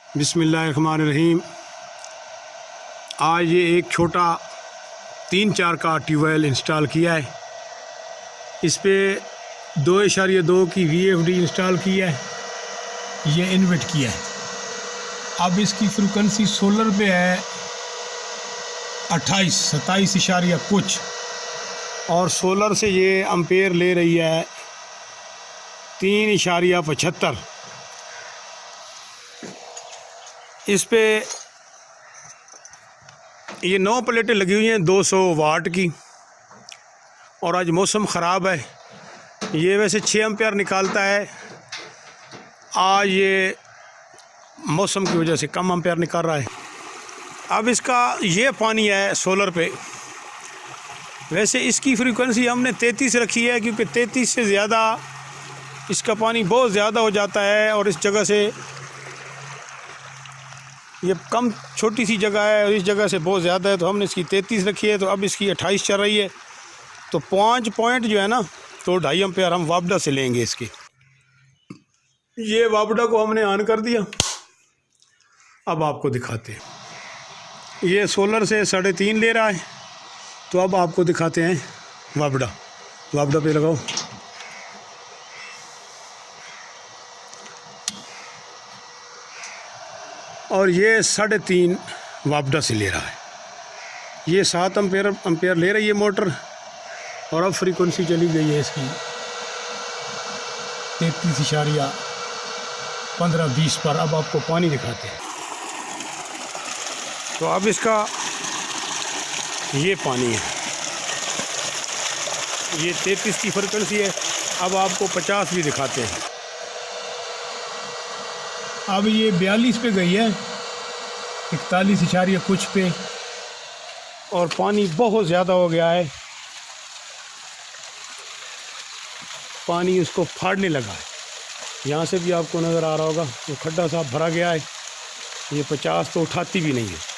बिस्मिल्लाहिर्रहमानिर्रहीम। आज ये एक छोटा 3-4 का ट्यूबवेल इंस्टॉल किया है। इस पे 2.2 की VFD इंस्टॉल की है, ये इन्वर्ट किया है। अब इसकी फ्रीक्वेंसी सोलर पे है 27 इशारिया कुछ, और सोलर से ये एम्पेयर ले रही है 3.75। इस पे ये 9 प्लेटें लगी हुई हैं 200 वाट की, और आज मौसम ख़राब है। ये वैसे 6 एम्पेयर निकालता है, आज ये मौसम की वजह से कम एम्पेयर निकाल रहा है। अब इसका ये पानी है सोलर पे, वैसे इसकी फ्रीक्वेंसी हमने 33 रखी है, क्योंकि 33 से ज़्यादा इसका पानी बहुत ज़्यादा हो जाता है, और इस जगह से ये कम छोटी सी जगह है और इस जगह से बहुत ज़्यादा है, तो हमने इसकी 33 रखी है। तो अब इसकी 28 चल रही है, तो 5 पॉइंट जो है ना, तो 2.5 एम्पेयर हम वापडा से लेंगे इसके। ये वापडा को हमने ऑन कर दिया। अब आपको दिखाते हैं, ये सोलर से 3.5 ले रहा है, तो अब आपको दिखाते हैं वापडा। वापडा पे लगाओ। और ये 3.5 वापडा से ले रहा है। ये 7 एम्पेयर ले रही है मोटर, और अब फ्रीक्वेंसी चली गई है इसकी 33.15-20 पर। अब आपको पानी दिखाते हैं। तो अब इसका ये पानी है, ये 33 की फ्रीक्वेंसी है। अब आपको 50 भी दिखाते हैं। अब ये 42 पे गई है, 41 इशारिया कुछ पे, और पानी बहुत ज़्यादा हो गया है। पानी उसको फाड़ने लगा है। यहाँ से भी आपको नज़र आ रहा होगा, वो खड्डा साफ भरा गया है। ये 50 तो उठाती भी नहीं है।